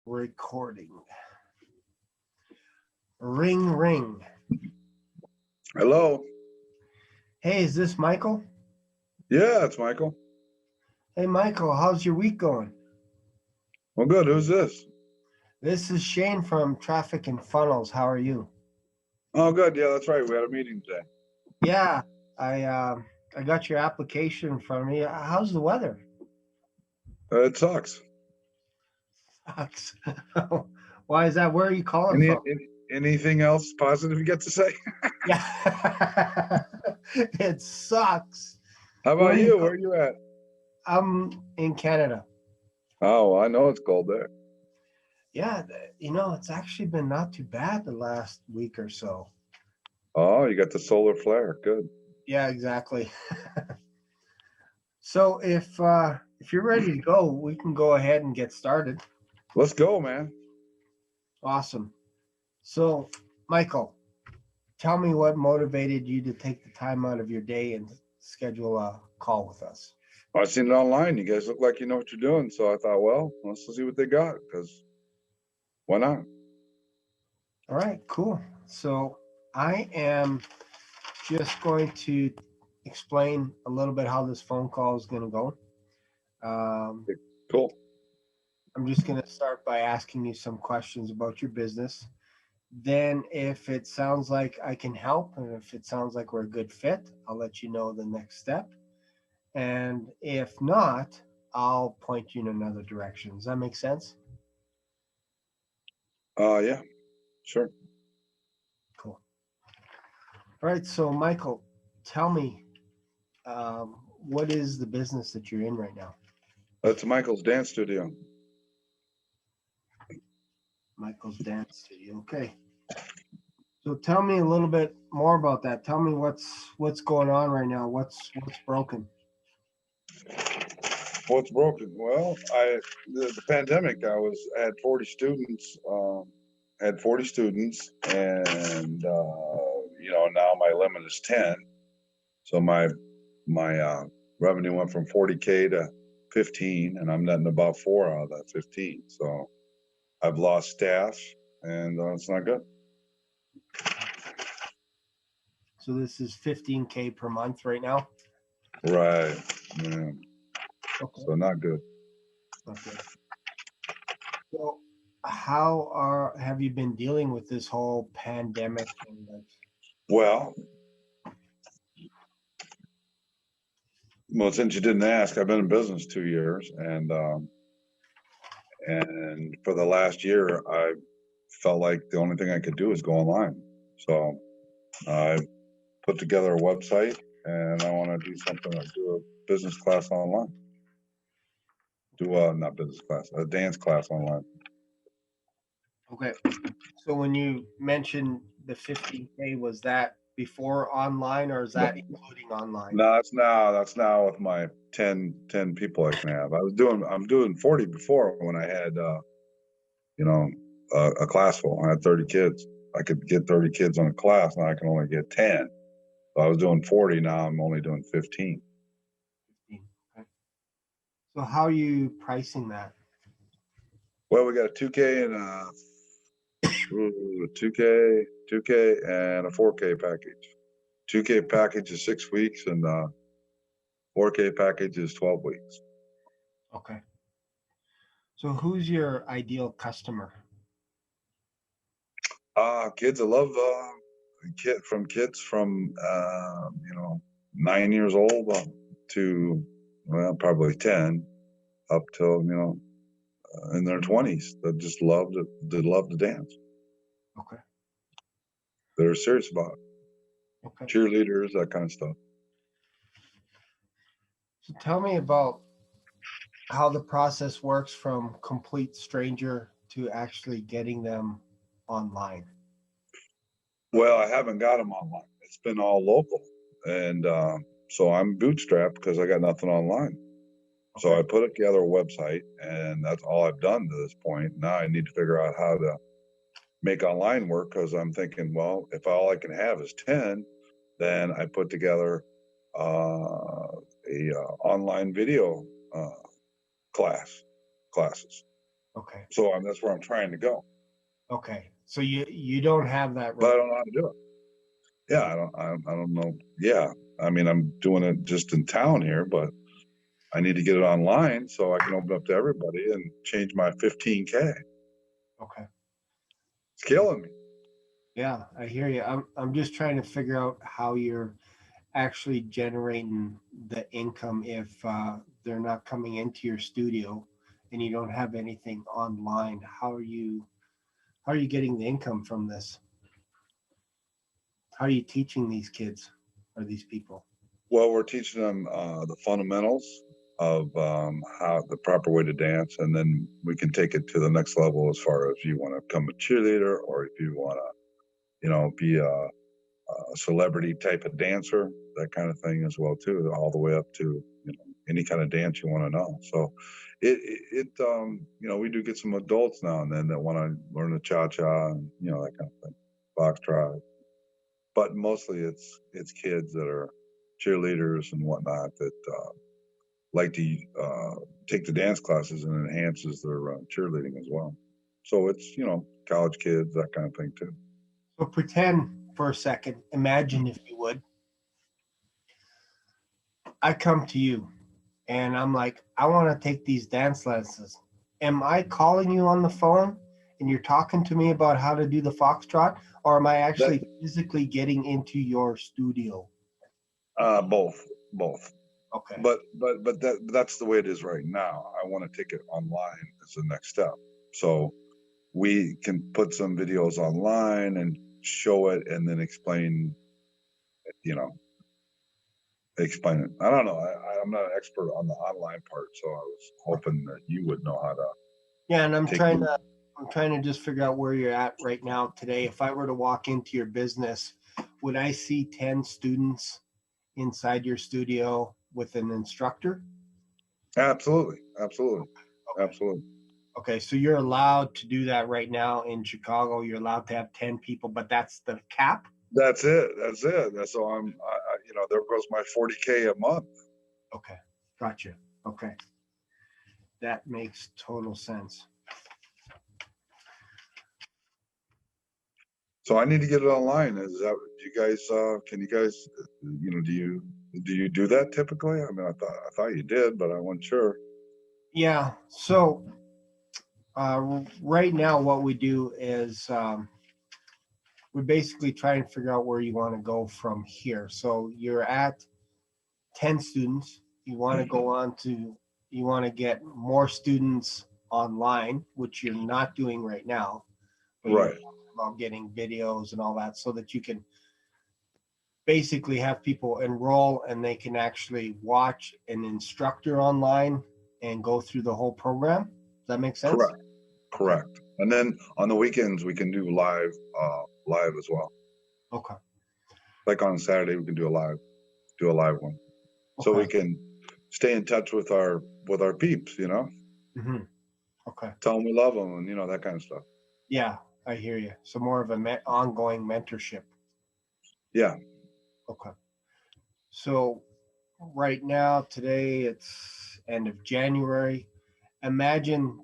Recording. Ring, ring. Hello. Hey, is this Michael? Yeah, it's Michael. Hey, Michael, how's your week going? Well, good. Who's this? This is Shane from Traffic and Funnels. How are you? Oh, good. Yeah, that's right. We had a meeting today. Yeah, I got your application from me. How's the weather? It sucks. Sucks. Why is that? Where are you calling Any, from? anything else positive you get to say? Yeah, it sucks. How Where about are you? you? Where are you at? I'm in Canada. Oh, I know it's cold there. Yeah, it's actually been not too bad the last week or so. Oh, you got the solar flare. Good. Yeah, exactly. So if you're ready to go, we can go ahead and get started. Let's go, man. Awesome. So, Michael, tell me what motivated you to take the time out of your day and schedule a call with us. I seen it online. You guys look like you know what you're doing. So I thought, well, let's see what they got because why not? All right, cool. So, I am just going to explain a little bit how this phone call is going to go. Um, Cool. I'm just going to start by asking you some questions about your business. Then, if it sounds like I can help and if it sounds like we're a good fit, I'll let you know the next step. And if not, I'll point you in another direction. Does that make sense? Yeah, sure. Cool. All right. So, Michael, tell me, what is the business that you're in right now? That's Michael's dance studio. Michael's Dance Studio. Okay. So, tell me a little bit more about that. Tell me what's going on right now. What's broken? What's broken? Well, the pandemic. I had 40 students. Had 40 students, and now my limit is 10. So my revenue went from 40K to 15, and I'm netting about four out of that 15. So I've lost staff, and it's not good. So, this is 15K per month right now. Right. Yeah. Okay. So not good. Okay. So, how are have you been dealing with this whole pandemic and like? Well, since you didn't ask, I've been in business 2 years, and for the last year, I felt like the only thing I could do is go online. So I put together a website, and I want to do something like do a business class online. Do a not business class, a dance class online. Okay. So when you mentioned the 15K, was that before online or is No, that including online? no, that's now with my 10 people I can have. I'm doing 40 before when I had you know a class full. I had 30 kids. I could get 30 kids on a class. Now I can only get 10. So I was doing 40. Now I'm only doing 15. 15. Okay. So how are you pricing that? Well, we got a 2K and a 2K and a 4K package. 2K package is 6 weeks, and 4K package is 12 weeks. Okay. So who's your ideal customer? Kids, I love kids from 9 years old to well probably 10 up till in their 20s that just love to dance. Okay. They're serious about it. Okay. Cheerleaders, that kind of stuff. So tell me about how the process works from complete stranger to actually getting them online. Well, I haven't got them online. It's been all local, and so I'm bootstrapped because I got nothing online. So Okay. I put together a website, and that's all I've done to this point. Now I need to figure out how to make online work because I'm thinking, well, if all I can have is 10, then I put together a online video uh, classes. Okay. So that's where I'm trying to go, Okay. So you don't have that but right. I don't know how to do it. Yeah, I don't know. Yeah, I mean, I'm doing it just in town here, but I need to get it online so I can open up to everybody and change my 15K. Okay. It's killing me. Yeah, I hear you. I'm just trying to figure out how you're actually generating the income if they're not coming into your studio and you don't have anything online. How are you getting the income from this? How are you teaching these kids or these people? Well, we're teaching them the fundamentals of how the proper way to dance, and then we can take it to the next level as far as you want to become a cheerleader, or if you want to, be a celebrity type of dancer, that kind of thing as well too, all the way up to any kind of dance you want to know. So, we do get some adults now and then that want to learn the cha cha and that kind of thing, foxtrot, but mostly it's kids that are cheerleaders and whatnot that like to take the dance classes and enhances their cheerleading as well. So it's college kids, that kind of thing too. So pretend for a second, imagine if you would, I come to you and I'm like, I want to take these dance lessons. Am I calling you on the phone and you're talking to me about how to do the foxtrot, or am I That actually physically getting into your studio? both. Okay. But that's the way it is right now. I want to take it online as the next step. So we can put some videos online and show it and then you know, explain it. I don't know. I'm not an expert on the online part, so I was hoping that you would know how to Yeah, and take it. I'm trying to just figure out where you're at right now today. If I were to walk into your business, would I see 10 students inside your studio with an instructor? Absolutely, absolutely, Okay. absolutely. Okay, so you're allowed to do that right now in Chicago. You're allowed to have 10 people, but that's the cap? That's it. That's it. That's so there goes my 40K a month. Okay, gotcha. Okay, that makes total sense. So I need to get it online. Is that you guys? Can you guys? Do you do that typically? I mean, I thought you did, but I wasn't sure. Yeah, so right now, what we do is we basically try and figure out where you want to go from here. So you're at 10 students. You want to go on to, you want to get more students online, which you're not doing right now, but you're Right. talking about getting videos and all that so that you can basically have people enroll and they can actually watch an instructor online and go through the whole program. Does that make sense? Correct. Okay. Correct. And then on the weekends we can do live as well. Okay. Like on Saturday we can do a live one, so we Okay. can stay in touch with our peeps. Hmm. Okay. Tell them we love them and that kind of stuff. Yeah, I hear you. So more of a ongoing mentorship. Yeah. Okay. So right now, today it's end of January. Imagine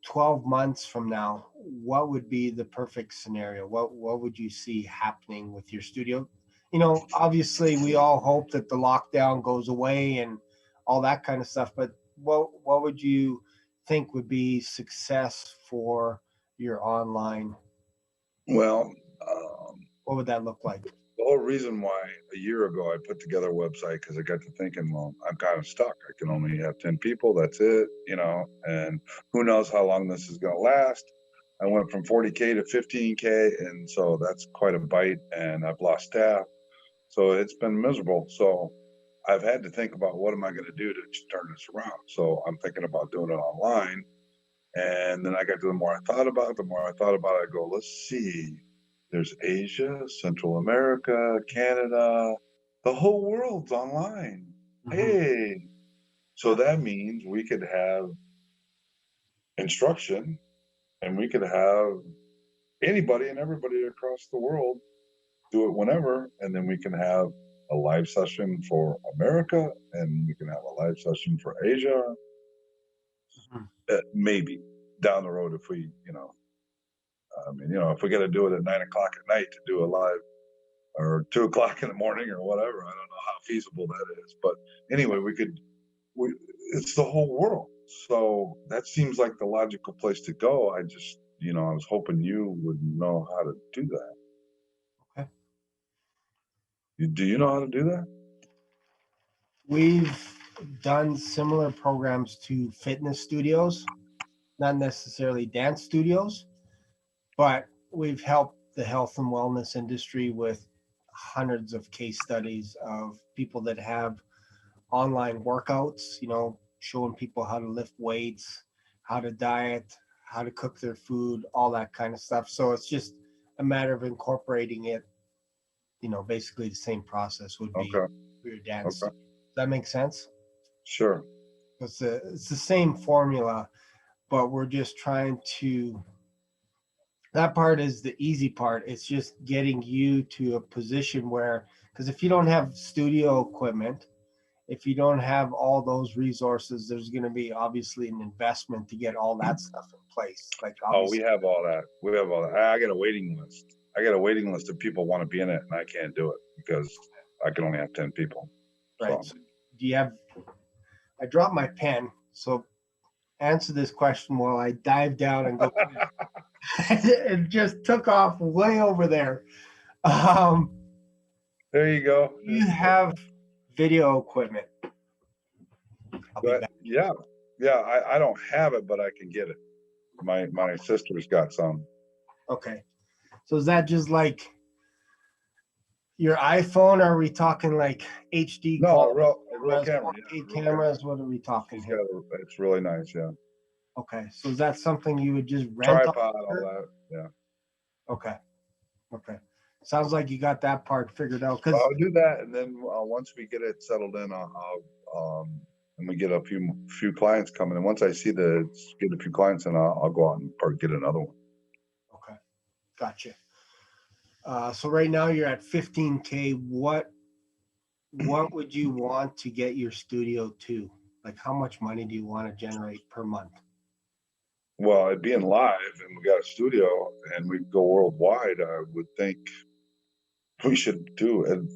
12 months from now, what would be the perfect scenario? What would you see happening with your studio? Obviously we all hope that the lockdown goes away and all that kind of stuff, but what would you think would be success for your online? Well, What would that look like? the whole reason why a year ago I put together a website, because I got to thinking, well, I'm kind of stuck. I can only have 10 people. That's it, and who knows how long this is going to last. I went from 40K to 15K. And so that's quite a bite. And I've lost staff. So it's been miserable. So I've had to think about what am I going to do to turn this around. So I'm thinking about doing it online. And then the more I thought about it, I go, let's see, there's Asia, Central America, Canada, the whole world's online. Hmm. Hey, so that means we could have instruction and we could have anybody and everybody across the world do it whenever. And then we can have a live session for America and we can have a live session for Asia. Hmm. Maybe. down the road, if we, if we got to do it at 9 o'clock at night to do a live, or 2 o'clock in the morning or whatever, I don't know how feasible that is. But anyway, it's the whole world. So that seems like the logical place to go. I just, I was hoping you would know how to do that. Okay. Do you know how to do that? We've done similar programs to fitness studios, not necessarily dance studios, but we've helped the health and wellness industry with hundreds of case studies of people that have online workouts, showing people how to lift weights, how to diet, how to cook their food, all that kind of stuff. So it's just a matter of incorporating it, basically the same process would be Okay. for your dance. Okay. Does that make sense? Sure. It's the same formula, but we're just trying to, that part is the easy part. It's just getting you to a position where, because if you don't have studio equipment, if you don't have all those resources, there's going to be obviously an investment to get all that stuff in place. Like, we have all that. I got a waiting list. I got a waiting list of people want to be in it, and I can't do it because I can only have 10 people. Right. So do you have, I dropped my pen, so answer this question while I dive down and go. It just took off way over there. There you go. You have video equipment. Yeah. I don't have it, but I can get it. My sister's got some. Okay. So is that just like your iPhone? Or are we talking like HD? No, real camera. Cameras. What are we talking here? It's really nice. Yeah. Okay. So is that something you would just rent? Tripod, all that. Yeah. Okay. Sounds like you got that part figured out. I'll do that, and then once we get it settled in, and we get a few clients coming, and once I see get a few clients, and I'll go out and get another one. Okay, gotcha. So right now you're at 15K. What would you want to get your studio to? Like, how much money do you want to generate per month? Well, it being live, and we got a studio, and we go worldwide, I would think we should doing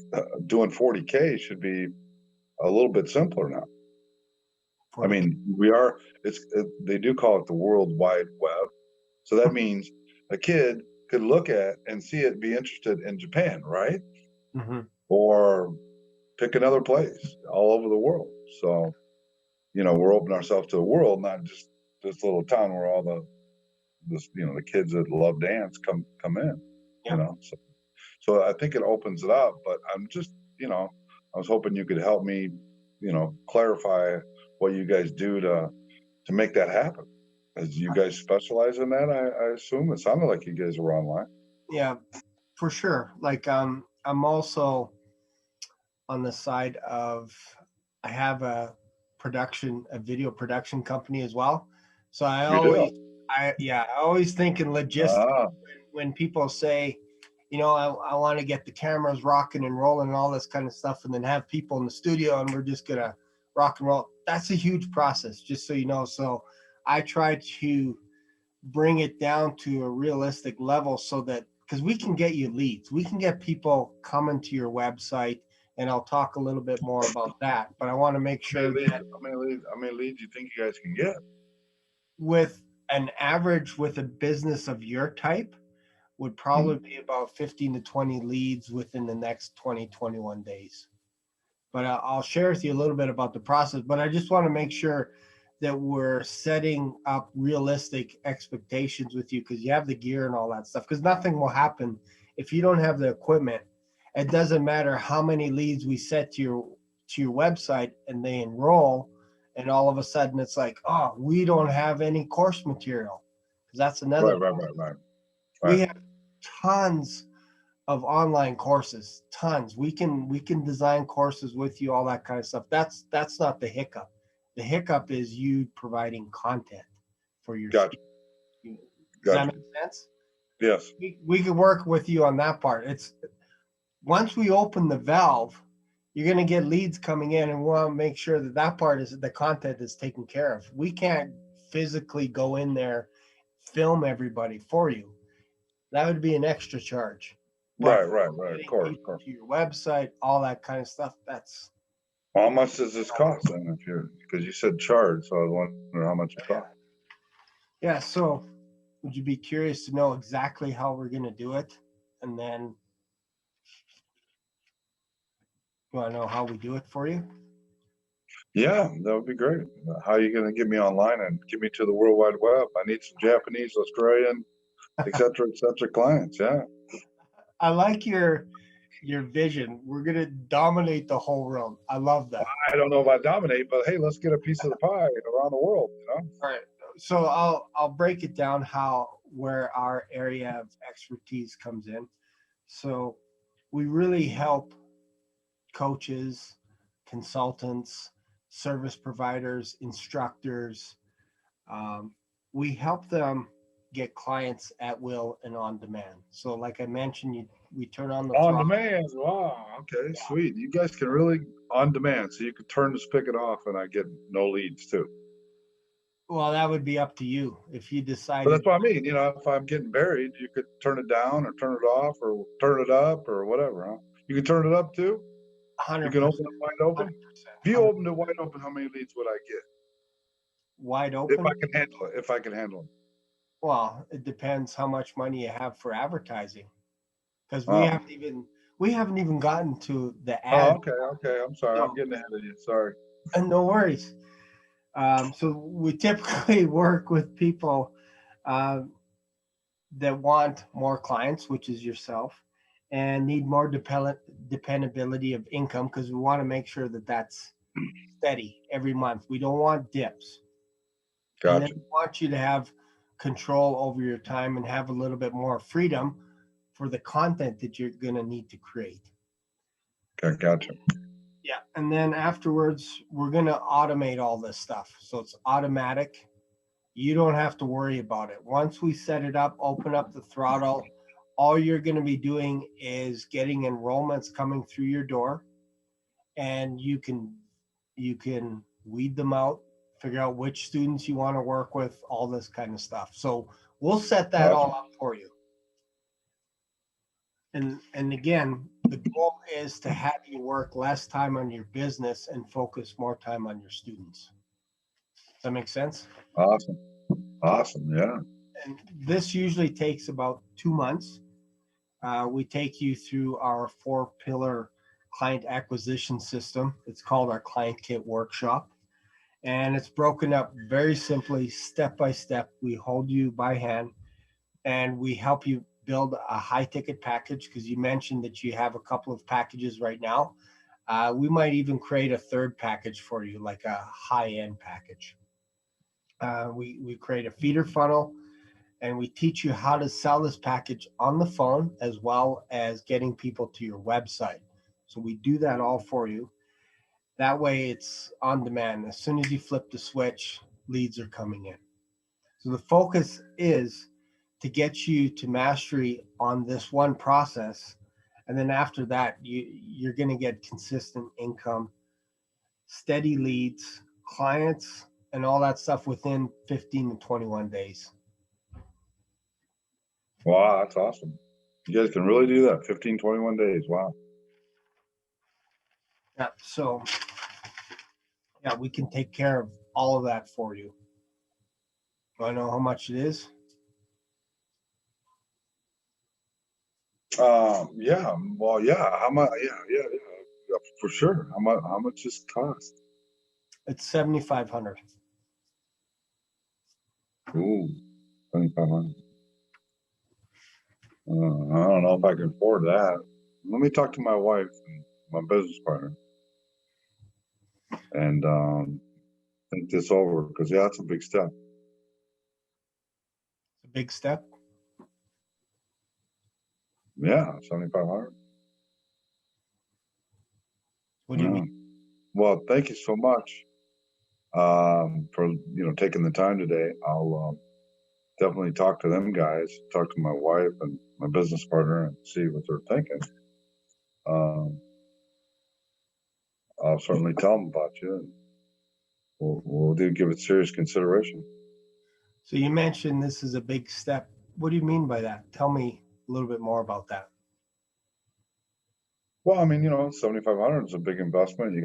40K should be a little bit simpler now. 40K. I mean, they do call it the World Wide Web. So that means a kid could look at and see it, be interested in Japan, right? Mm-hmm. Or pick another place all over the world. So, we're opening ourselves to the world, not just this little town where all the kids that love dance come in, yeah. So I think it opens it up, but I'm just, I was hoping you could help me, clarify what you guys do to make that happen. As you guys specialize in that, I assume it sounded like you guys were online. Yeah, for sure. Like, I'm also on the side of, I have a video production company as well. So I always think in logistics when people say, I want to get the cameras rocking and rolling and all this kind of stuff, and then have people in the studio and we're just gonna rock and roll. That's a huge process, just so you know. So I try to bring it down to a realistic level so that, because we can get you leads, we can get people coming to your website, and I'll talk a little bit more about that. But I want to make sure that how many leads do you think you guys can get? With an average, with a business of your type, would probably be about 15 to 20 leads within the next 21 days. But I'll share with you a little bit about the process. But I just want to make sure that we're setting up realistic expectations with you, because you have the gear and all that stuff. Because nothing will happen if you don't have the equipment. It doesn't matter how many leads we set to your website and they enroll, and all of a sudden it's like, oh, we don't have any course material. Because that's another. Right. We have tons of online courses, tons. We can design courses with you, all that kind of stuff. That's not the hiccup. The hiccup is you providing content for your Gotcha. Does that make sense? Yes. We could work with you on that part. It's once we open the valve, you're going to get leads coming in, and we want to make sure that part is, the content is taken care of. We can't physically go in there film everybody for you. That would be an extra charge. But Right. Of getting course, of people course. to your website, all that kind of stuff, that's How much does this cost then? If you're, because you said charge, so I was wondering how much it costs. yeah. So would you be curious to know exactly how we're going to do it? And then you want to know how we do it for you? Yeah, that would be great. How are you going to get me online and get me to the World Wide Web? I need some Japanese, Australian, et cetera, clients. Yeah. I like your vision. We're going to dominate the whole world. I love that. I don't know about dominate, but hey, let's get a piece of the pie around the world, you know? All right. So I'll break it down how where our area of expertise comes in. So we really help coaches, consultants, service providers, instructors. Um, we help them get clients at will and on demand. So, like I mentioned, we turn on the On throttle. demand. Wow. Okay, sweet. You guys can really on demand. So you can turn the spigot off and I get no leads too. Well, that would be up to you if you But decided. that's what I mean. You know, if I'm getting buried, you could turn it down or turn it off or turn it up or whatever. Huh? You can turn it up too. You can 100%, open it wide open. 100%, If you 100 open it wide open, how many leads would I get? wide If open. I can handle it. If I can handle it. Well, it depends how much money you have for advertising, because Oh. we haven't even gotten to the Oh, ad. okay. I'm sorry. I'm So, getting ahead of you. Sorry. and no worries. So we typically work with people uh, that want more clients, which is yourself, and need more dependability of income because we want to make sure that that's steady every month. We don't want dips. And then Gotcha. we want you to have control over your time and have a little bit more freedom for the content that you're going to need to create. Okay, gotcha. Yeah. And then afterwards, we're going to automate all this stuff. So it's automatic. You don't have to worry about it. Once we set it up, open up the throttle, all you're going to be doing is getting enrollments coming through your door, and you can weed them out, figure out which students you want to work with, all this kind of stuff. So we'll set that all Awesome. up for you. And again, the goal is to have you work less time on your business and focus more time on your students. Does that make sense? Awesome. Awesome. Yeah. And this usually takes about 2 months. We take you through our 4-pillar client acquisition system. It's called our Client Kit Workshop. And it's broken up very simply, step by step. We hold you by hand and we help you build a high ticket package because you mentioned that you have a couple of packages right now. We might even create a third package for you, like a high end package. We create a feeder funnel and we teach you how to sell this package on the phone as well as getting people to your website. So we do that all for you. That way it's on demand. As soon as you flip the switch, leads are coming in. So the focus is to get you to mastery on this one process. And then after that, you're going to get consistent income, steady leads, clients, and all that stuff within 15 to 21 days. Wow, that's awesome. You guys can really do that. 15, 21 days. Wow. Yeah. So, yeah, we can take care of all of that for you. Do I know how much it is? Yeah. Well, yeah. How much? Yeah, for sure. How much does it cost? It's 7,500. Ooh, 2,500. I don't know if I can afford that. Let me talk to my wife and my business partner and think this over because yeah, that's a big step. It's a big step. Yeah, 7,500. What do you mean? Well, thank you so much for taking the time today. I'll definitely talk to them guys, talk to my wife and my business partner, and see what they're thinking. Um, I'll certainly tell them about you, and we'll give it serious consideration. So you mentioned this is a big step. What do you mean by that? Tell me a little bit more about that. Well, I mean, 7,500 is a big investment.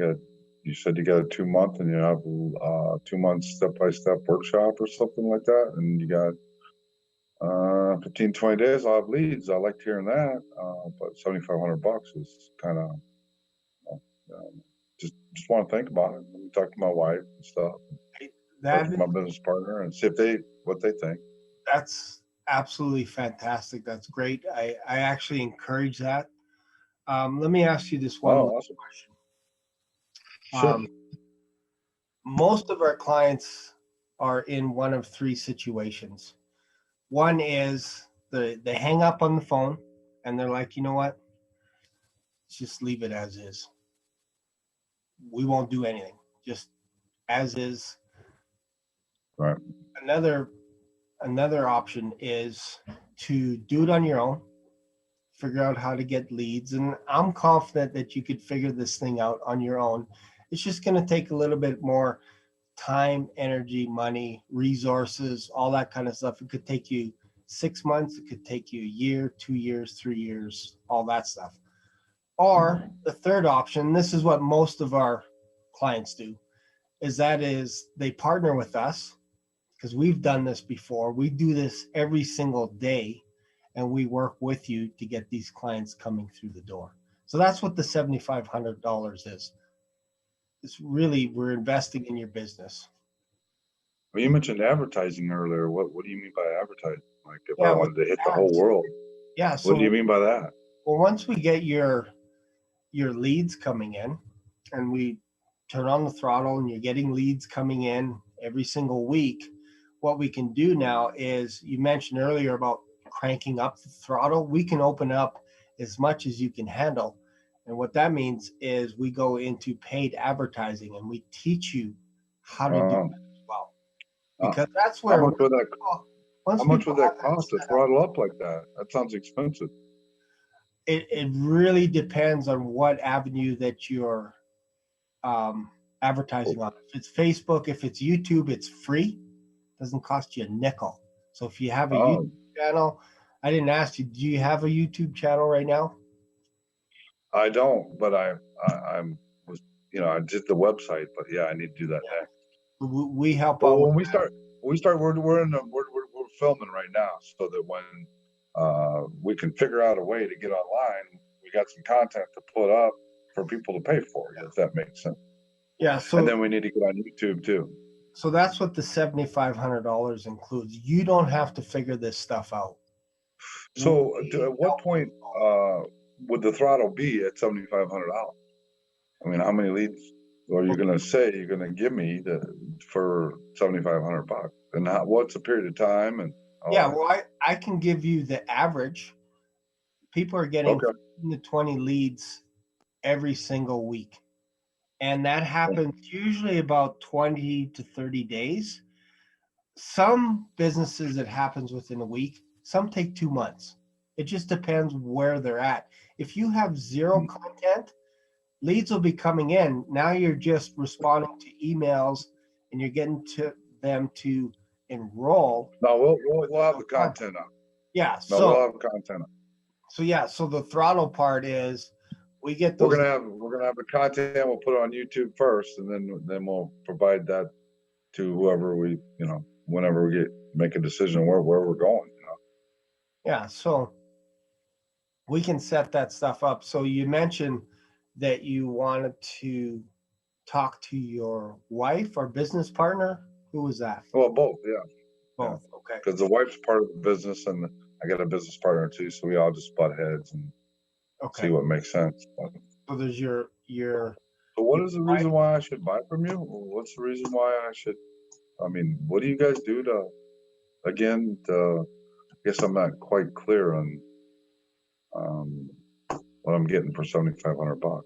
You said you got a 2 month and you have 2 months step-by-step workshop or something like that. And you got 15, 20 days. I'll have leads. I liked hearing that. But 7,500 bucks is kind of, just want to think about it. Let me talk to my wife and stuff, talk That to my business partner and see what they think. that's absolutely fantastic. That's great. I actually encourage that. Let me ask you this one Oh, last awesome. question. Sure. Most of our clients are in one of three situations. One is they hang up on the phone and they're like, you know what? Let's just leave it as is. We won't do anything. Just as is. Right. Another option is to do it on your own, figure out how to get leads. And I'm confident that you could figure this thing out on your own. It's just going to take a little bit more time, energy, money, resources, all that kind of stuff. It could take you 6 months, it could take you a year, 2 years, 3 years, all that stuff. Or the third option, this is what most of our clients do, is they partner with us because we've done this before. We do this every single day and we work with you to get these clients coming through the door. So that's what the $7,500 is. It's really, we're investing in your business. Well, you mentioned advertising earlier. What do you mean by advertising? Like if I Yeah, with wanted to hit the whole ads. world, Yeah. what do you So, mean by that? well, once we get your leads coming in and we turn on the throttle and you're getting leads coming in every single week, what we can do now is, you mentioned earlier about cranking up the throttle. We can open up as much as you can handle. And what that means is we go into paid advertising and we teach you how to do Uh, it as well. uh, Because that's how where much would that once how much people would that have that cost to set up, throttle up like that? That sounds expensive. it really depends on what avenue that you're advertising on. If it's Facebook, if it's YouTube, it's free. Doesn't cost you a nickel. So if you have a YouTube Oh, channel, I didn't ask you, do you have a YouTube channel right now? I don't, but I'm was I did the website, but yeah, I need to do that Yeah. next. We help out Well, with when that. we start, we're filming right now, so that when we can figure out a way to get online, we got some content to put up for people to pay for, if that makes sense. Yeah, And so then we need to get on YouTube too. so that's what the $7,500 includes. You don't have to figure this stuff out. So, We at what help point would the throttle be at $7,500? I mean, how many leads are you going to say you're going to give me for 7,500 bucks? And what's the period of time and Yeah, all well, I can give you the average. People are that? getting Okay. 15 to 20 leads every single week. And that happens usually about 20 to 30 days. Some businesses it happens within a week, some take 2 months. It just depends where they're at. If you have zero content, leads will be coming in. Now you're just responding to emails and you're getting to them to enroll. No, we'll have the content up. Yeah. No, we'll have content up. So the throttle part is we get those. We're gonna have the content. We'll put it on YouTube first, and then we'll provide that to whoever whenever we make a decision where we're going. Yeah. So we can set that stuff up. So you mentioned that you wanted to talk to your wife or business partner. Who was that? Well, both, yeah, Both. Okay. because the wife's part of the business, and I got a business partner too, so we all just butt heads and see Okay. what makes sense. So there's your So, what is the reason why I should buy from you? What's the reason why I should? I mean, what do you guys do again? I guess I'm not quite clear on um, what I'm getting for 7,500 bucks.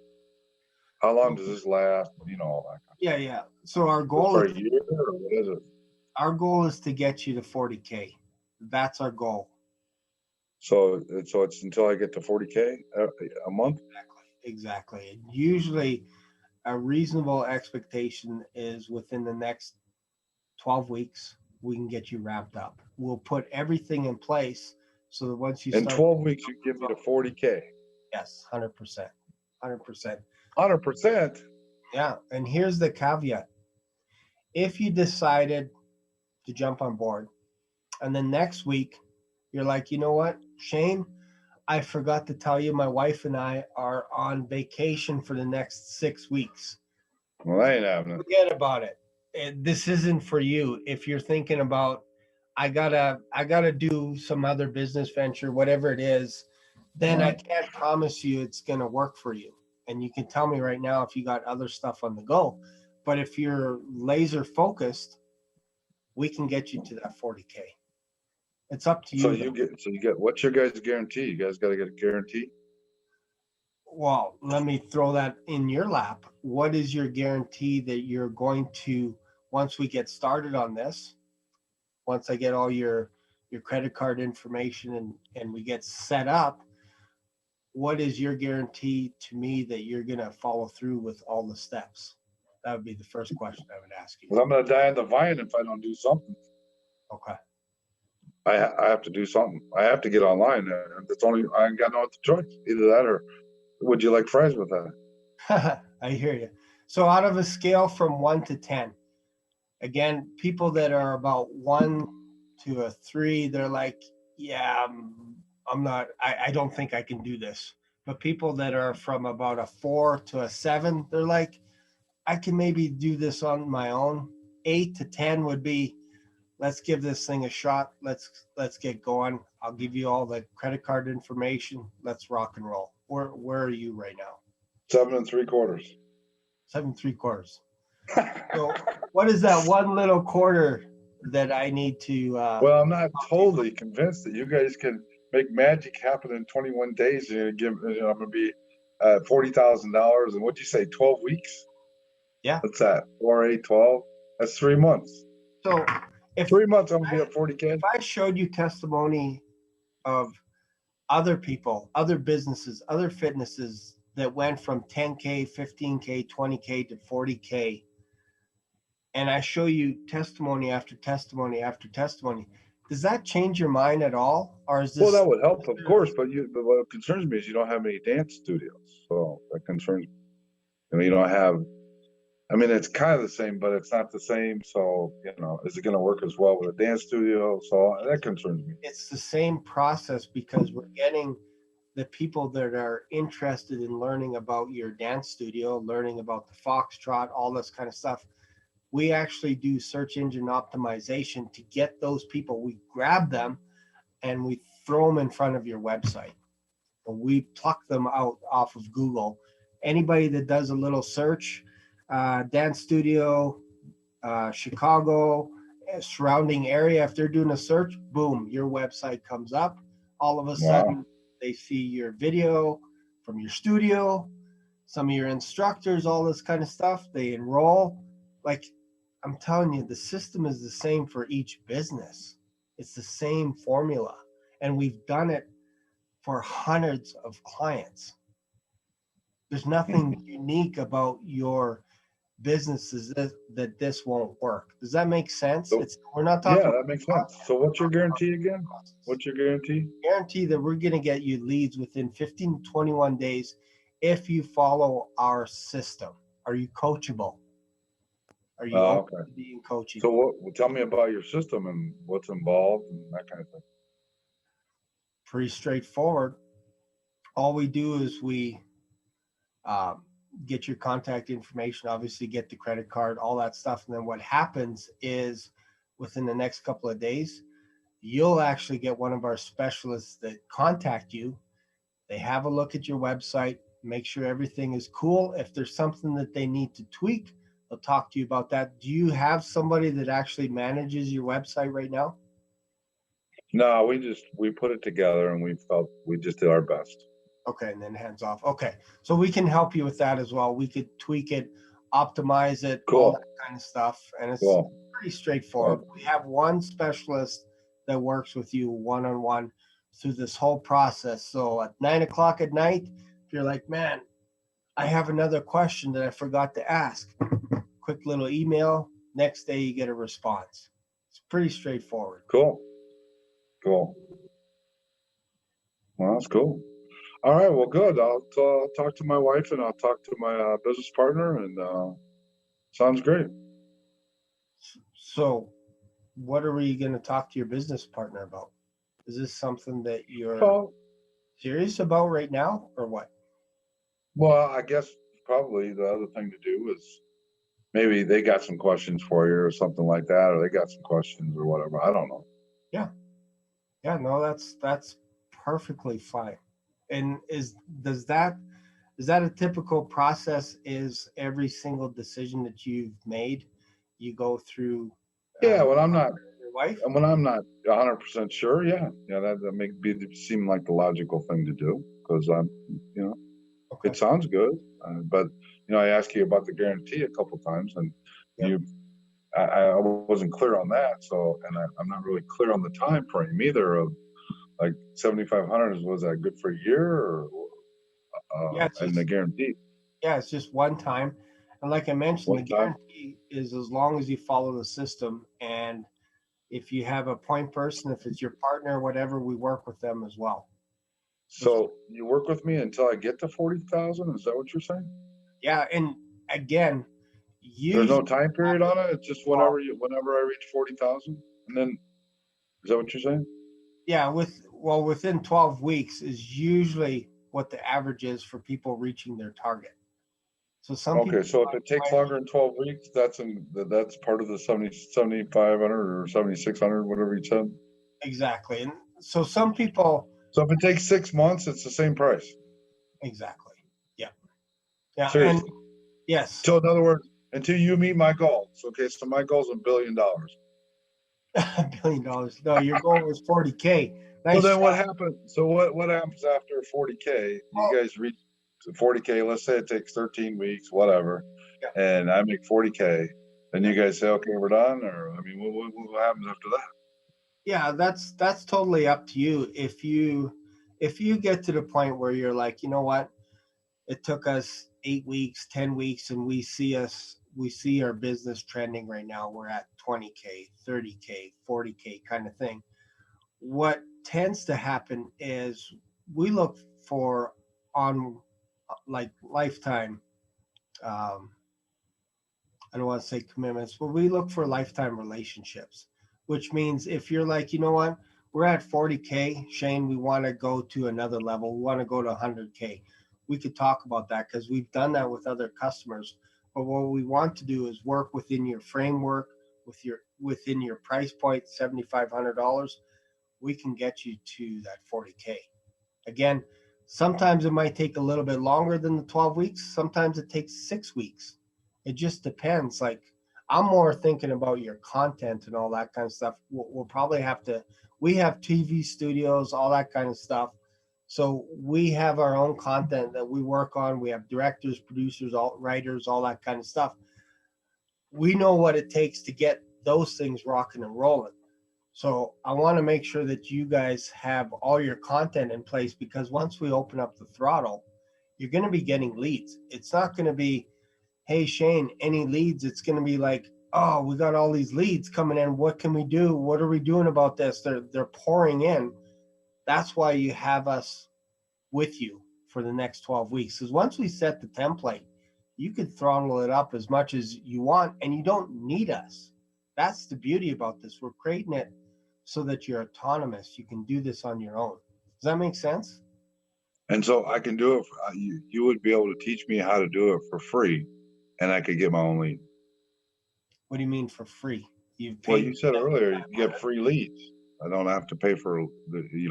How long does this last? All that. yeah. So For a year, or what is it? our goal is to get you to 40K. That's our goal. So it's until I get to 40K a month. Exactly. And usually a reasonable expectation is within the next 12 weeks. we can get you wrapped up. We'll put everything in place so that once you In start, 12 weeks, you give me the 40K. yes, 100%, 100%. 100%. Yeah. And here's the caveat. If you decided to jump on board and then next week you're like, you know what, Shane, I forgot to tell you, my wife and I are on vacation for the next 6 weeks. Well, that ain't happening. Forget about it. This isn't for you. If you're thinking about, I gotta do some other business venture, whatever it is, then I can't promise you it's gonna work for you. And you can tell me right now if you got other stuff on the go. But if you're laser focused, we can get you to that 40K. It's up to you. So you get, what's your guys' guarantee? You guys got to get a guarantee? Well, let me throw that in your lap. What is your guarantee that you're going to, once we get started on this, once I get all your credit card information and we get set up, what is your guarantee to me that you're going to follow through with all the steps? That would be the first question I would ask you. Well, I'm going to die on the vine if I don't do something. Okay. I have to do something. I have to get online. That's only, I ain't got no other choice. Either that or would you like fries with that? I hear you. So out of a scale from 1 to 10, again, people that are about 1 to a 3, they're like, yeah, I'm not, I don't think I can do this. But people that are from about a 4 to a 7, they're like, I can maybe do this on my own. 8 to 10 would be, let's give this thing a shot. Let's get going. I'll give you all the credit card information. Let's rock and roll. Where are you right now? 7 3/4. 7 3/4. So what is that one little quarter that I need to? Well, I'm not totally convinced that you guys can make magic happen in 21 days. You're gonna give, I'm gonna be $40,000, and what'd you say, 12 weeks? Yeah. What's that? 4, 8, 12. That's 3 months. So if 3 months, I'm gonna be at 40K. if I showed you testimony of other people, other businesses, other fitnesses that went from 10K, 15K, 20K to 40K, and I show you testimony after testimony after testimony, does that change your mind at all? Or is this? Well, that would help, of course, but what concerns me is you don't have any dance studios, so that concerns me. You don't have. I mean, it's kind of the same, but it's not the same. So, is it going to work as well with a dance studio? So that concerns me. It's the same process because we're getting the people that are interested in learning about your dance studio, learning about the Foxtrot, all this kind of stuff. We actually do search engine optimization to get those people. We grab them and we throw them in front of your website. And we pluck them out off of Google. Anybody that does a little search, dance studio, Chicago, surrounding area, if they're doing a search, boom, your website comes up. All of a sudden, they see your video from your studio, some of your instructors, all this kind of stuff. They enroll. Like, I'm telling you, the system is the same for each business. It's the same formula. And we've done it for hundreds of clients. There's nothing unique about your businesses that this won't work. Does that make sense? We're not talking. Yeah, that makes sense. So what's your guarantee again? What's your guarantee? Guarantee that we're going to get you leads within 15 to 21 days if you follow our system. Are you coachable? Are you open to being coaching? So tell me about your system and what's involved and that kind of thing. Pretty straightforward. All we do is we get your contact information, obviously get the credit card, all that stuff. And then what happens is within the next couple of days, you'll actually get one of our specialists that contact you. They have a look at your website, make sure everything is cool. If there's something that they need to tweak, they'll talk to you about that. Do you have somebody that actually manages your website right now? No, we put it together and we felt we just did our best. Okay, and then hands off. Okay, so we can help you with that as well. We could tweak it, optimize it, all that kind of stuff. And it's pretty straightforward. We have one specialist that works with you one-on-one through this whole process. So at 9 o'clock at night, if you're like, man, I have another question that I forgot to ask, quick little email. Next day, you get a response. It's pretty straightforward. Cool. Cool. Well, that's cool. All right. Well, good. I'll talk to my wife and I'll talk to my business partner, and sounds great. So, what are we going to talk to your business partner about? Is this something that you're Well, serious about right now, or what? well, I guess probably the other thing to do is maybe they got some questions for you or something like that, or they got some questions or whatever. I don't know. Yeah, yeah, no, that's perfectly fine. And is that a typical process? Is every single decision that you've made, you go through Yeah, your wife? when I'm not 100% sure, yeah, that make be seem like the logical thing to do because you know, Okay. it sounds good, but I asked you about the guarantee a couple times, and Yep. you, I wasn't clear on that, so I'm not really clear on the time frame either. Of like 7,500 was that good for a year or Yeah, and the guarantee it's just one time. And like I mentioned, the one time? guarantee is as long as you follow the system. And if you have a point person, if it's your partner, whatever, we work with them as well. So you work with me until I get to 40,000? Is that what you're saying? Yeah, and again, There's usually no time period on it. It's just well, whenever I reach 40,000, and then is that what you're saying? yeah, within 12 weeks is usually what the average is for people reaching their target. So some people Okay, so if it takes might longer than 12 weeks, that's part of the 7,500 or 7,600, whatever you said. exactly. And so some people So if it takes 6 months, it's the same price. exactly. Yeah. Yeah, and Seriously. yes. So in other words, until you meet my goals. Okay, so my goal is $1 billion. $1 billion. No, your goal was 40K. So Nice then what try. happens? So what happens after 40K? You Oh, guys reach 40K. Let's say it takes 13 weeks, whatever, yeah. and I make 40K. Then Yeah. you guys say, okay, we're done, or I mean, what happens after that? Yeah, that's totally up to you. If you get to the point where you're like, you know what, it took us 8 weeks, 10 weeks, and we see our business trending right now. We're at 20K, 30K, 40K kind of thing. What tends to happen is we look for on like lifetime. Um, I don't want to say commitments, but we look for lifetime relationships, which means if you're like, you know what, we're at 40K, Shane, we want to go to another level. We want to go to 100K. We could talk about that because we've done that with other customers. But what we want to do is work within your framework, within your price point, $7,500. We can get you to that 40K. Again, sometimes it might take a little bit longer than the 12 weeks. Sometimes it takes 6 weeks. It just depends. Like, I'm more thinking about your content and all that kind of stuff. We'll probably have to, we have TV studios, all that kind of stuff. So we have our own content that we work on. We have directors, producers, all writers, all that kind of stuff. We know what it takes to get those things rocking and rolling. So I want to make sure that you guys have all your content in place because once we open up the throttle, you're going to be getting leads. It's not going to be, hey, Shane, any leads? It's going to be like, oh, we got all these leads coming in. What can we do? What are we doing about this? They're pouring in. That's why you have us with you for the next 12 weeks. Because once we set the template, you could throttle it up as much as you want and you don't need us. That's the beauty about this. We're creating it so that you're autonomous. You can do this on your own. Does that make sense? And so I can do it. You would be able to teach me how to do it for free, and I could get my own lead. What do you mean for free? You've Well, paid you said earlier you can get free leads. I don't have to pay for when we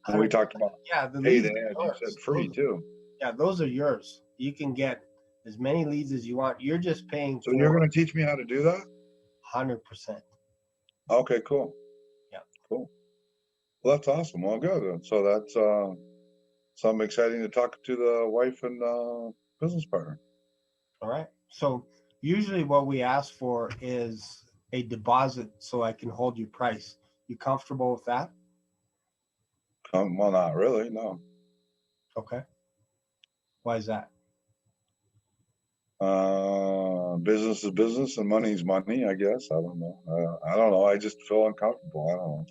100%. talked about Yeah, the paid leads ad, are you said yours. free too. Yeah, those are yours. You can get as many leads as you want. You're just paying So you're for going to teach me how to do that? 100%. Okay, cool. Yeah. Cool. Well, that's awesome. Well, good. So that's something exciting to talk to the wife and business partner. All right. So usually what we ask for is a deposit so I can hold your price. You comfortable with that? Well, not really. No. Okay. Why is that? Business is business and money is money, I guess. I don't know. I don't know. I just feel uncomfortable. I don't know.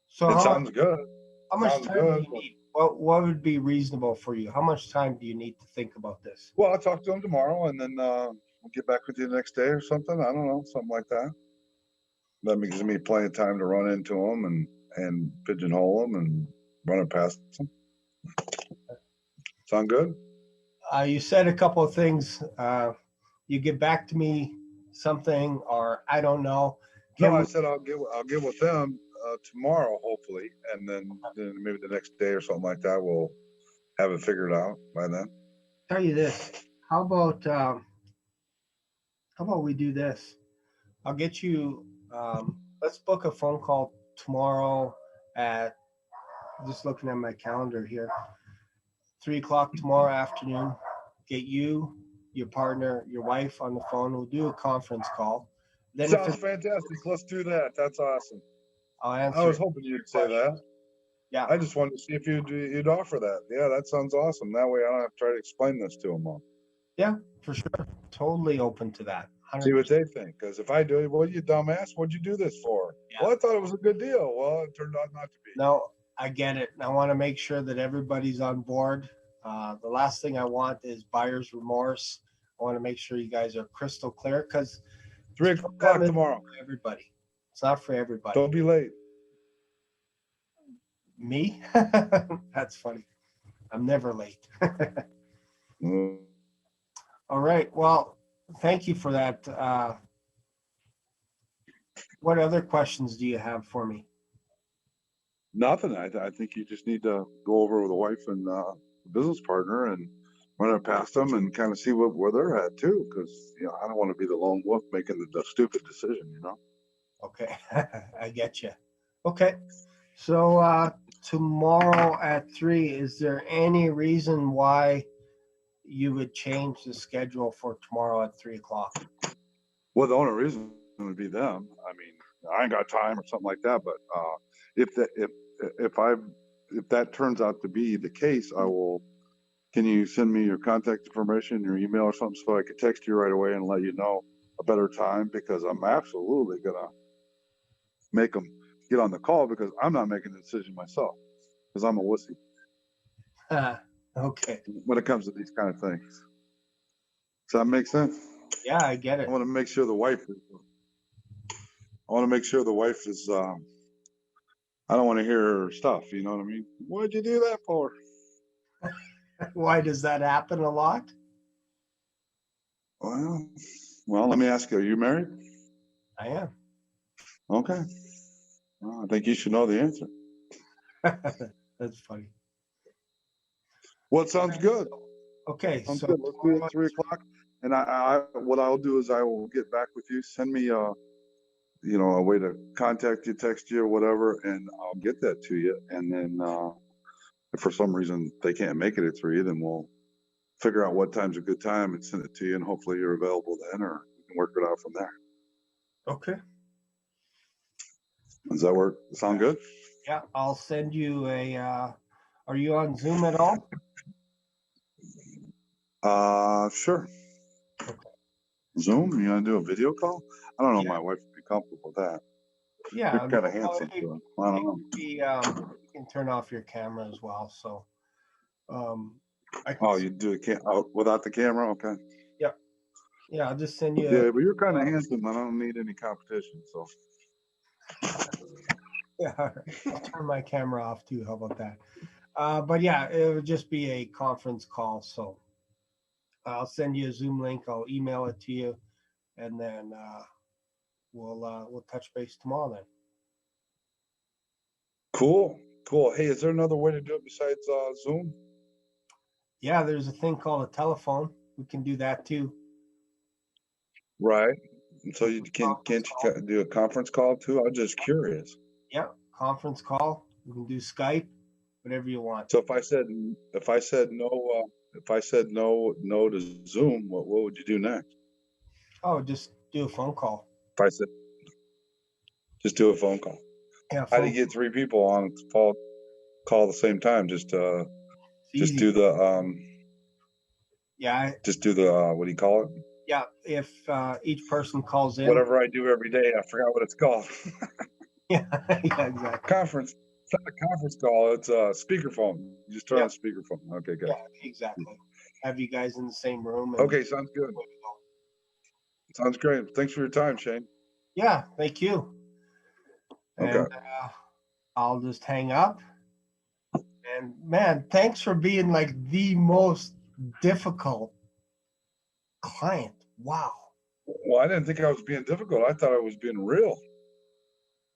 So It sounds good. how much Sounds time do good. you need? What would be reasonable for you? How much time do you need to think about this? Well, I'll talk to him tomorrow and then we'll get back with you the next day or something. I don't know, something like that. That gives me plenty of time to run into him and pigeonhole him and run it past him. Sound good? You said a couple of things. You get back to me something, or I don't know. No, I said I'll get with them tomorrow, hopefully, and then maybe the next day or something like that. We'll have it figured out by then. Tell you this. How about we do this? I'll get you. Let's book a phone call tomorrow at. Just looking at my calendar here. 3 o'clock tomorrow afternoon. Get you, your partner, your wife on the phone. We'll do a conference call. Then Sounds fantastic. Let's do that. That's awesome. I'll answer. I was hoping you'd say that. Yeah. I just wanted to see if you'd offer that. Yeah, that sounds awesome. That way I don't have to try to explain this to them all. Yeah, for sure. Totally open to that. 100%. See what they think. Because if I do it, what you dumbass? What'd you do this for? Yeah. Well, I thought it was a good deal. Well, it turned out not to be. No, I get it. I want to make sure that everybody's on board. The last thing I want is buyer's remorse. I want to make sure you guys are crystal clear because 3 o'clock tomorrow. Everybody. It's not for everybody. Don't be late. Me? That's funny. I'm never late. All right. Well, thank you for that. What other questions do you have for me? Nothing. I think you just need to go over with the wife and business partner and run it past them and kind of see where they're at too. Because I don't want to be the lone wolf making the stupid decision. Okay, I get you. Okay, so tomorrow at 3, is there any reason why you would change the schedule for tomorrow at 3 o'clock? Well, the only reason would be them. I mean, I ain't got time or something like that. But if that turns out to be the case, I will. Can you send me your contact information, your email or something, so I could text you right away and let you know a better time? Because I'm absolutely gonna make them get on the call because I'm not making the decision myself because I'm a wussy. Okay. When it comes to these kind of things, does that make sense? Yeah, I get it. I want to make sure the wife is. I don't want to hear her stuff. You know what I mean? What'd you do that for? Why does that happen a lot? Well, let me ask you, are you married? I am. Okay. Well, I think you should know the answer. That's funny. Well, it sounds good. Okay. Sounds so good. Let's do it at 3 o'clock. And what I'll do is I will get back with you. Send me a way to contact you, text you or whatever, and I'll get that to you. And then if for some reason they can't make it at 3, then we'll figure out what time's a good time and send it to you, and hopefully you're available then, or we can work it out from there. Okay. Does that work? Sound good? Yeah, I'll send you are you on Zoom at all? Sure. Okay. Zoom? You gonna do a video call? I don't know. My wife would be comfortable with that. Yeah. You're kind of handsome. I don't know. You can turn off your camera as well. So you do it without the camera? Okay. Yep. Yeah, I'll just send you. Yeah, but you're kind of handsome. I don't need any competition. So. Yeah, I'll turn my camera off too. How about that? But yeah, it would just be a conference call. So I'll send you a Zoom link. I'll email it to you, and then we'll touch base tomorrow then. Cool. Hey, is there another way to do it besides Zoom? Yeah, there's a thing called a telephone. We can do that too. Right. And so can't you do a conference call too? I was just curious. Yeah, conference call. We can do Skype, whatever you want. So if I said no to Zoom, what would you do next? Oh, just do a phone call. If I said just do a phone call. Yeah. How do you get 3 people on call at the same time? Just do the Yeah, Just do the, what do you call it? yeah. If each person calls in, Whatever I do every day, I forgot what it's called. yeah, yeah, exactly. Conference. It's not a conference call. It's a speakerphone. You just turn Yeah, on speakerphone. Okay, good. yeah, exactly. Have you guys in the same room and Okay, sounds good. Sounds great. Thanks for your time, Shane. yeah, thank you. Okay. And I'll just hang up. And man, thanks for being like the most difficult client. Wow. Well, I didn't think I was being difficult. I thought I was being real.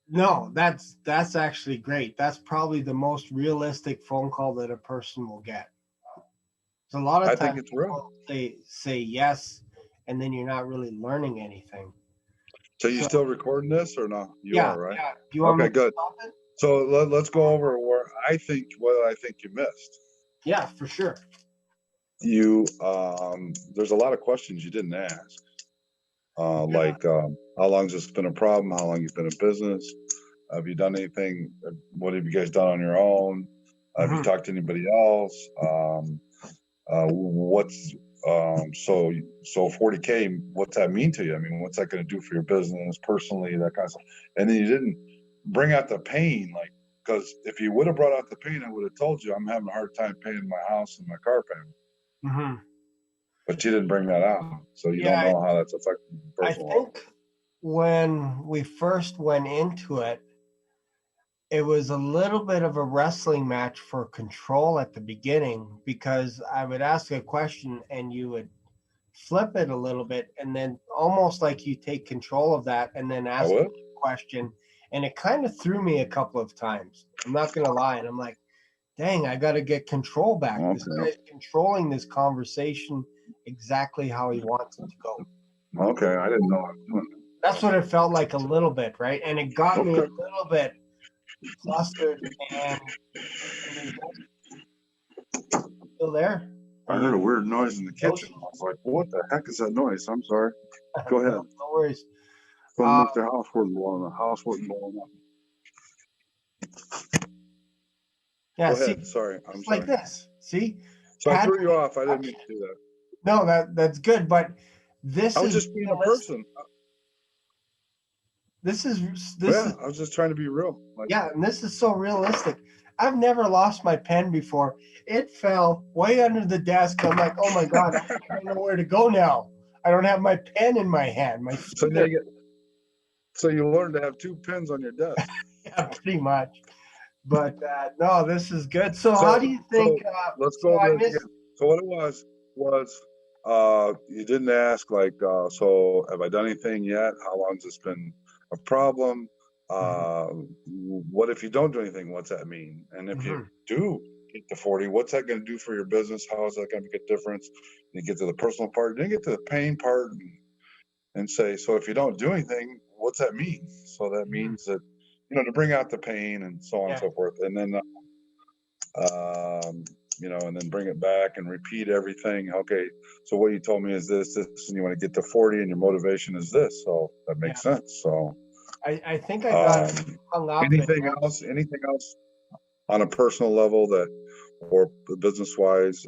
No, that's actually great. That's probably the most realistic phone call that a person will get. So a lot of I think times it's real. they say yes, and then you're not really learning anything. So you So still recording this or not? You yeah, are, right? yeah. Do you want me Okay, to good. stop it? So let's go over what I think you missed. Yeah, for sure. You there's a lot of questions you didn't ask. Like how long has this been a problem? How long you've been in business? Have you done anything? What have you guys done on your own? Have you Mhm. talked to anybody else? What's so 40K, what's that mean to you? I mean, what's that going to do for your business personally, that kind of stuff? And then you didn't bring out the pain, like, because if you would have brought out the pain, I would have told you I'm having a hard time paying my house and my car payment. Mhm. But you didn't bring that out, so you don't Yeah, know how that's affecting your I personal life. think when we first went into it, it was a little bit of a wrestling match for control at the beginning because I would ask a question and you would flip it a little bit and then almost like you take control of that and then I ask would. a question. And it kind of threw me a couple of times. I'm not going to lie. And I'm like, dang, I got to get control back. This Okay. guy's controlling this conversation exactly how he wants it to go. Okay, I didn't know I was doing That's what it felt like a little bit, right? And it got that. me a Okay. little bit flustered. And still there? I heard a weird noise in the kitchen. I was like, what the heck is that noise? I'm sorry. Go ahead. No, no worries. Don't Uh, know if the house wasn't blowing up. The house wasn't blowing up. yeah, Go see, ahead. Sorry. I'm it's like sorry. this. See, So I Pat, threw you off. I didn't mean to do that. no, that's good. But this I was is just being a realistic. person. This is this Yeah, is I was just trying to be real. Like, yeah, and this is so realistic. I've never lost my pen before. It fell way under the desk. I'm like, oh my god, I don't know where to go now. I don't have my pen in my hand. My so feet now are so you learned to have two pins on your desk. yeah, pretty much. But no, this is good. So how So do you think? so let's So go over I this missed. again. So what it was you didn't ask like so have I done anything yet? How long's this been a problem? Mhm, Uh, what if you don't do anything? What's that mean? And if you mhm. do get to 40, what's that going to do for your business? How is that going to make a difference? And you get to the personal part, then get to the pain part and say, so if you don't do anything, what's that mean? So that Mhm. means that, to bring out the pain and so on and Yeah, so forth. And then um, and then bring it back and repeat everything. Okay, so what you told me is this, and you want to get to 40, and your motivation is this. So that yeah. makes sense. So, I think I got hung up in anything else on a personal level that, or business wise,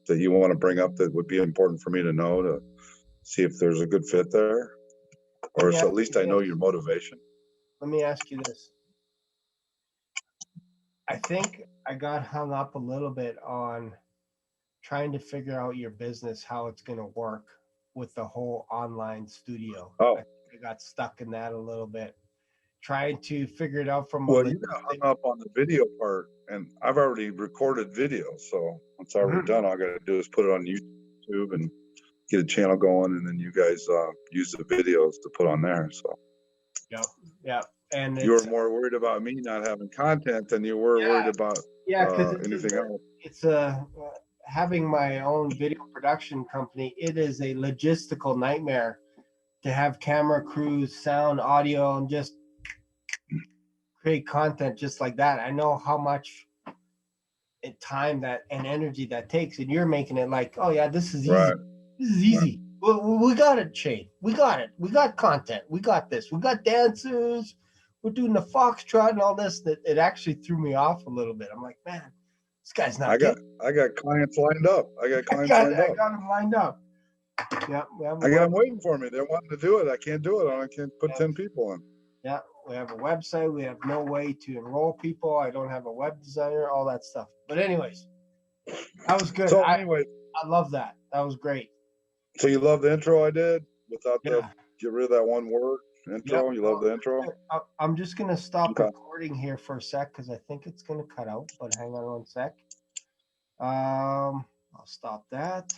that you want to bring up that would be important for me to know to see if there's a good fit there, let or me so ask at least you I know this. your motivation. Let me ask you this. I think I got hung up a little bit on trying to figure out your business, how it's going to work with the whole online studio. Oh, I think I got stuck in that a little bit, trying to figure it out from a well, you got logistic. hung up on the video part, and I've already recorded video, so it's already Mhm. done. All I got to do is put it on YouTube and get a channel going, and then you guys use the videos to put on there. So Yep, yep. And you were it's more worried about me not having content than you were worried yeah, about yeah, because anything else. it's a having my own video production company. It is a logistical nightmare to have camera crews, sound, audio, and just create content just like that. I know how much time that and energy that takes, and you're making it like, oh yeah, this is easy. Right. This is Right. easy. We got it, Shane. We got it. We got content. We got this. We got dancers. We're doing the foxtrot and all this. That it actually threw me off a little bit. I'm like, man, This guy's not I got kidding. clients lined up. I got I clients got, lined I up. got him lined up. Yeah, we have a I got them web, waiting for me. They're wanting to do it. I can't do it. I can't put yeah, 10 people in. yeah, we have a website. We have no way to enroll people. I don't have a web designer, all that stuff. But anyways, that was good. So anyway, I love that. That was great. so you love the intro I did without the, Yeah. get rid of that one word Yep. intro. You love the intro? I'm just gonna stop Okay. recording here for a sec because I think it's gonna cut out. But hang on one sec. I'll stop that.